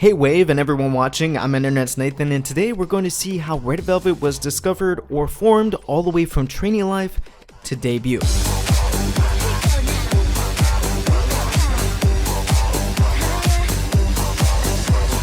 Hey Wave and everyone watching, I'm internetsnathan, and today we're going to see how Red Velvet was discovered or formed all the way from training life to debut.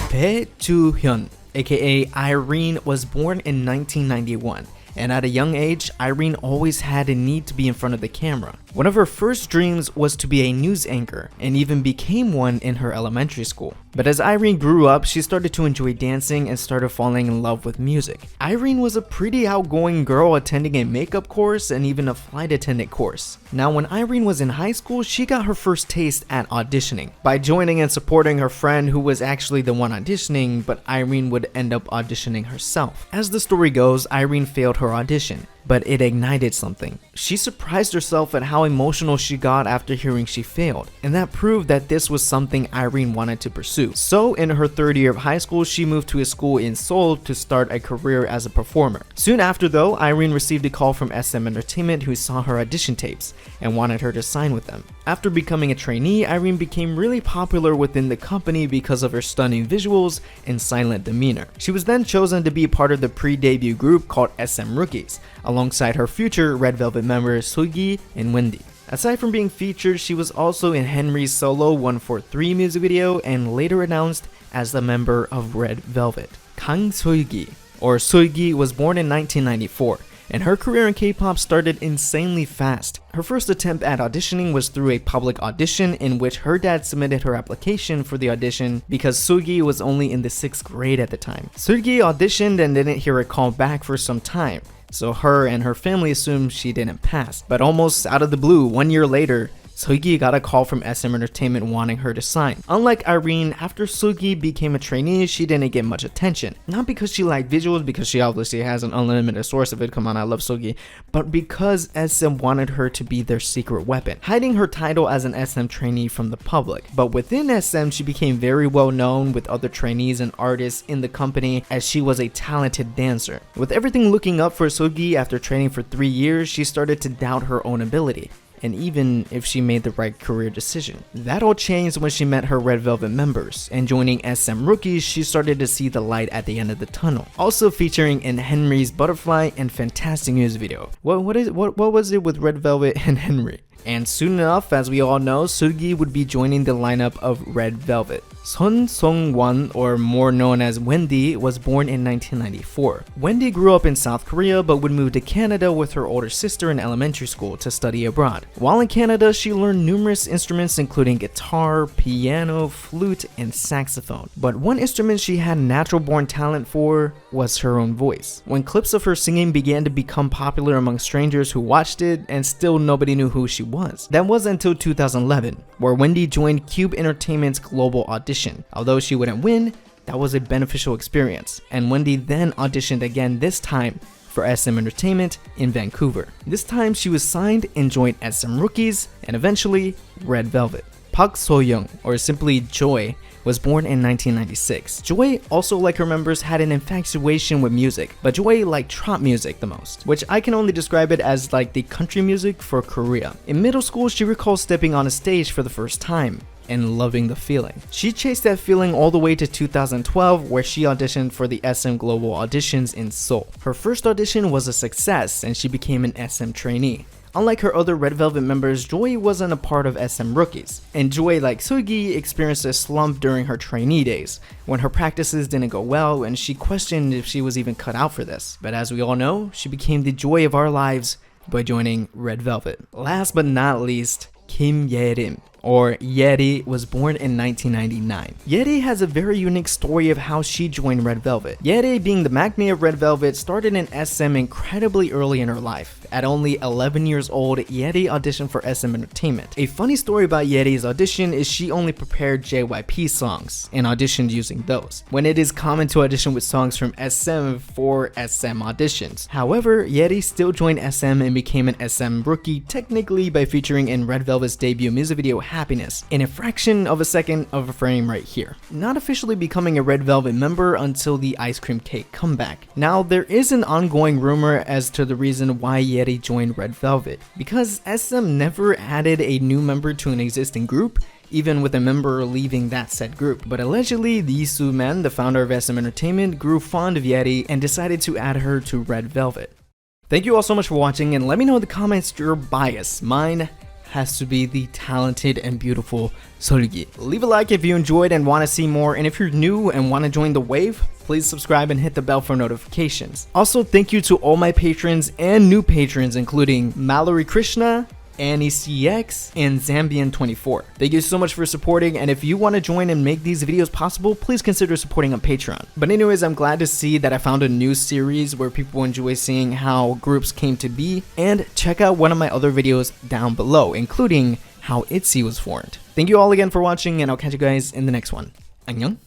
Bae Joo-hyun, aka Irene, was born in 1991. And at a young age, Irene always had a need to be in front of the camera. One of her first dreams was to be a news anchor, and even became one in her elementary school. But as Irene grew up, she started to enjoy dancing and started falling in love with music. Irene was a pretty outgoing girl, attending a makeup course and even a flight attendant course. Now, when Irene was in high school, she got her first taste at auditioning by joining and supporting her friend who was actually the one auditioning, but Irene would end up auditioning herself. As the story goes, Irene failed her audition, but it ignited something. She surprised herself at how emotional she got after hearing she failed, and that proved that this was something Irene wanted to pursue. So in her third year of high school, she moved to a school in Seoul to start a career as a performer. Soon after though, Irene received a call from SM Entertainment, who saw her audition tapes and wanted her to sign with them. After becoming a trainee, Irene became really popular within the company because of her stunning visuals and silent demeanor. She was then chosen to be part of the pre-debut group called SM Rookies, alongside her future Red Velvet members Suki and Wendy. Aside from being featured, she was also in Henry's solo 143 music video and later announced as a member of Red Velvet. Kang Seulgi, or Seulgi, was born in 1994. And her career in K-pop started insanely fast. Her first attempt at auditioning was through a public audition in which her dad submitted her application for the audition because Suki was only in the 6th grade at the time. Suki auditioned and didn't hear a call back for some time, so her and her family assumed she didn't pass. But almost out of the blue, 1 year later, Suki got a call from SM Entertainment wanting her to sign. Unlike Irene, after Suki became a trainee, she didn't get much attention. Not because she liked visuals, because she obviously has an unlimited source of it, come on, I love Suki, but because SM wanted her to be their secret weapon, hiding her title as an SM trainee from the public. But within SM, she became very well known with other trainees and artists in the company as she was a talented dancer. With everything looking up for Suki after training for 3 years, she started to doubt her own ability, and even if she made the right career decision. That all changed when she met her Red Velvet members, and joining SM Rookies, she started to see the light at the end of the tunnel. Also featuring in Henry's Butterfly and fantastic music video. What was it with Red Velvet and Henry? And soon enough, as we all know, Suki would be joining the lineup of Red Velvet. Son Sung-won, or more known as Wendy, was born in 1994. Wendy grew up in South Korea but would move to Canada with her older sister in elementary school to study abroad. While in Canada, she learned numerous instruments including guitar, piano, flute, and saxophone. But one instrument she had natural born talent for was her own voice. When clips of her singing began to become popular among strangers who watched it, and still nobody knew who she was. That was until 2011, where Wendy joined Cube Entertainment's global audition. Although she wouldn't win, that was a beneficial experience, and Wendy then auditioned again, this time for SM Entertainment in Vancouver. This time she was signed and joined SM Rookies and eventually Red Velvet. Park So-young, or simply Joy, was born in 1996. Joy, also like her members, had an infatuation with music, but Joy liked trap music the most, which I can only describe it as like the country music for Korea. In middle school, she recalls stepping on a stage for the first time and loving the feeling. She chased that feeling all the way to 2012, where she auditioned for the SM Global Auditions in Seoul. Her first audition was a success and she became an SM trainee. Unlike her other Red Velvet members, Joy wasn't a part of SM Rookies, and Joy, like Suki, experienced a slump during her trainee days, when her practices didn't go well and she questioned if she was even cut out for this. But as we all know, she became the joy of our lives by joining Red Velvet. Last but not least, Kim Yeri, or Yeti, was born in 1999. Yeti has a very unique story of how she joined Red Velvet. Yeti, being the maknae of Red Velvet, started in SM incredibly early in her life. At only 11 years old, Yeti auditioned for SM Entertainment. A funny story about Yeti's audition is she only prepared JYP songs and auditioned using those, when it is common to audition with songs from SM for SM auditions. However, Yeti still joined SM and became an SM rookie technically by featuring in Red Velvet's debut music video Happiness in a fraction of a second of a frame right here, not officially becoming a Red Velvet member until the Ice Cream Cake comeback. Now, there is an ongoing rumor as to the reason why Yeti joined Red Velvet. Because SM never added a new member to an existing group, even with a member leaving that said group. But allegedly, Lee Soo-man, the founder of SM Entertainment, grew fond of Yeti and decided to add her to Red Velvet. Thank you all so much for watching, and let me know in the comments your bias. Mine has to be the talented and beautiful Seulgi. Leave a like if you enjoyed and want to see more, and if you're new and want to join the wave, please subscribe and hit the bell for notifications. Also, thank you to all my patrons and new patrons, including Mallory Krishna, Annie CX, and Zambian24. Thank you so much for supporting, and if you want to join and make these videos possible, please consider supporting on Patreon. But anyways, I'm glad to see that I found a new series where people enjoy seeing how groups came to be, and check out one of my other videos down below, including how itzy was formed. Thank you all again for watching, and I'll catch you guys in the next one. Annyeong!